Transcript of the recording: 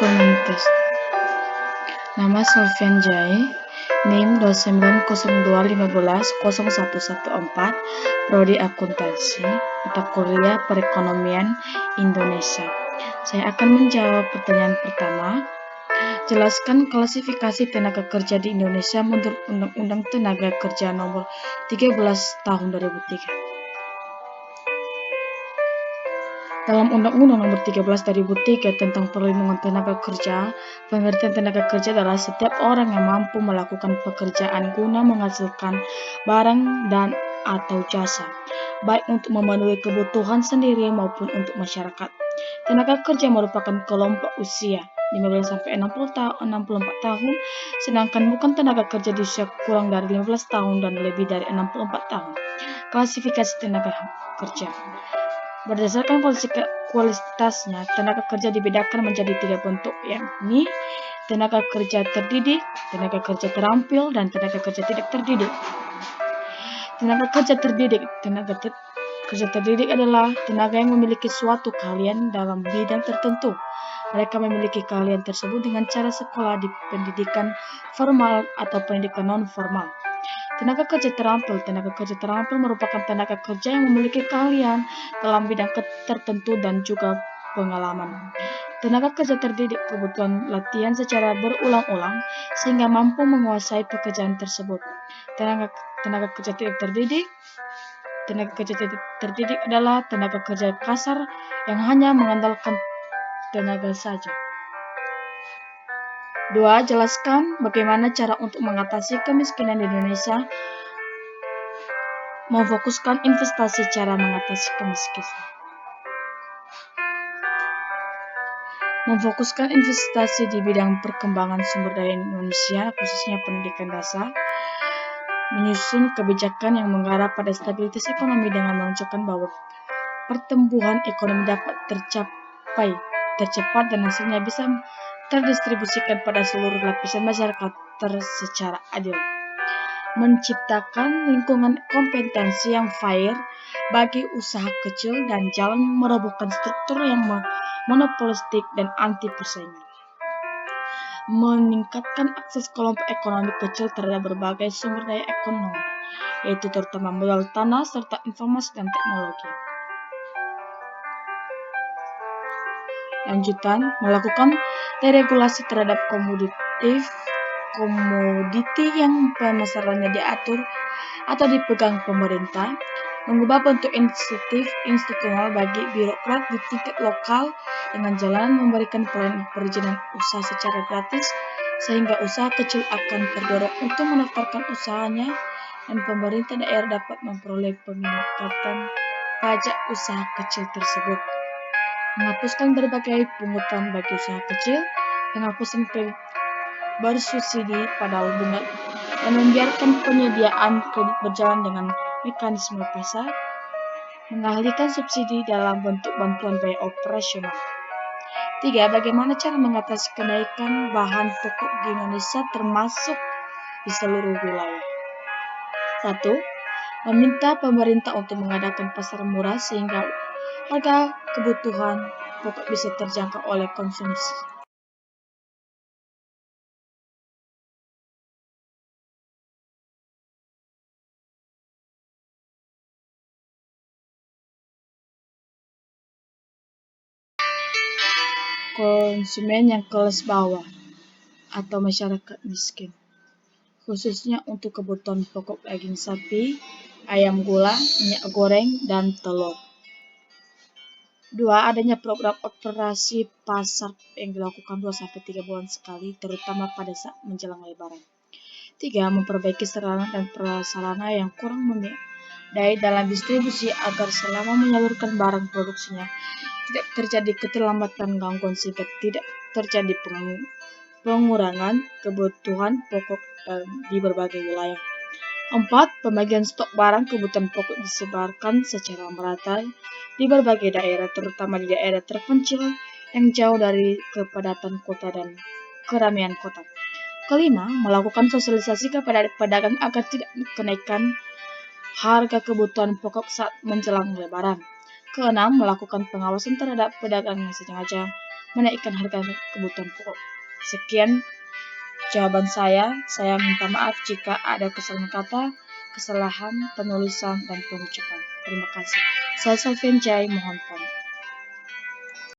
Kemenkes. Nama Solvian Jai, NIM 2902150114, Prodi Akuntansi, mata kuliah Perekonomian Indonesia. Saya akan menjawab pertanyaan pertama. Jelaskan klasifikasi tenaga kerja di Indonesia menurut Undang-Undang Tenaga Kerja Nomor 13 Tahun 2003. Dalam Undang-Undang Nomor 13 2003 tentang Perlindungan Tenaga Kerja, pengertian tenaga kerja adalah setiap orang yang mampu melakukan pekerjaan guna menghasilkan barang dan atau jasa, baik untuk memenuhi kebutuhan sendiri maupun untuk masyarakat. Tenaga kerja merupakan kelompok usia 15-64 tahun, sedangkan bukan tenaga kerja di usia kurang dari 15 tahun dan lebih dari 64 tahun. Klasifikasi tenaga kerja. Berdasarkan kualitasnya, tenaga kerja dibedakan menjadi 3 bentuk, yakni tenaga kerja terdidik, tenaga kerja terampil, dan tenaga kerja tidak terdidik. Tenaga kerja terdidik. Kerja terdidik adalah tenaga yang memiliki suatu keahlian dalam bidang tertentu. Mereka memiliki keahlian tersebut dengan cara sekolah di pendidikan formal atau pendidikan non-formal. Tenaga kerja terampil. Tenaga kerja terampil merupakan tenaga kerja yang memiliki keahlian dalam bidang tertentu dan juga pengalaman. Tenaga kerja terdidik kebutuhan latihan secara berulang-ulang sehingga mampu menguasai pekerjaan tersebut. Tenaga kerja tidak terdidik. Tenaga kerja tidak terdidik adalah tenaga kerja kasar yang hanya mengandalkan tenaga saja. 2. Jelaskan bagaimana cara untuk mengatasi kemiskinan di Indonesia. Memfokuskan investasi. Cara mengatasi kemiskinan. Memfokuskan investasi di bidang perkembangan sumber daya manusia, khususnya pendidikan dasar. Menyusun kebijakan yang mengarah pada stabilitas ekonomi dengan menunjukkan bahwa pertumbuhan ekonomi dapat tercepat dan hasilnya bisa terdistribusikan pada seluruh lapisan masyarakat secara adil. Menciptakan lingkungan kompetensi yang fair bagi usaha kecil dan jalan merobohkan struktur yang monopolistik dan anti persaingan. Meningkatkan akses kelompok ekonomi kecil terhadap berbagai sumber daya ekonomi, yaitu terutama modal tanah serta informasi dan teknologi. Lanjutan, melakukan deregulasi terhadap komoditi yang pemasarannya diatur atau dipegang pemerintah, mengubah bentuk insentif institusional bagi birokrat di tingkat lokal dengan jalan memberikan perizinan usaha secara gratis, sehingga usaha kecil akan terdorong untuk mendaftarkan usahanya dan pemerintah daerah dapat memperoleh pengangkatan pajak usaha kecil tersebut. Menghapuskan berbagai pungutan bagi usaha kecil, penghapusan kredit bersubsidi pada bunga, dan membiarkan penyediaan kredit berjalan dengan mekanisme pasar, mengalihkan subsidi dalam bentuk bantuan biaya operasional. 3. Bagaimana cara mengatasi kenaikan bahan pokok di Indonesia termasuk di seluruh wilayah? 1. Meminta pemerintah untuk mengadakan pasar murah sehingga harga kebutuhan pokok bisa terjangkau oleh konsumsi. Konsumen yang kelas bawah atau masyarakat miskin, khususnya untuk kebutuhan pokok daging sapi, ayam gula, minyak goreng, dan telur. 2. Adanya program operasi pasar yang dilakukan 2-3 bulan sekali, terutama pada saat menjelang Lebaran. 3. Memperbaiki sarana dan prasarana yang kurang memadai dalam distribusi agar selama menyalurkan barang produksinya tidak terjadi keterlambatan gangguan sehingga tidak terjadi pengurangan kebutuhan pokok di berbagai wilayah. 4. Pembagian stok barang kebutuhan pokok disebarkan secara merata di berbagai daerah, terutama di daerah terpencil yang jauh dari kepadatan kota dan keramaian kota. 5. Melakukan sosialisasi kepada pedagang agar tidak menaikkan harga kebutuhan pokok saat menjelang Lebaran. 6. Melakukan pengawasan terhadap pedagang yang sengaja menaikkan harga kebutuhan pokok. Sekian jawaban saya. Saya minta maaf jika ada kesalahan kata, kesalahan penulisan, dan pengucapan. Terima kasih. Saya Selvian Jai, mohon pamit.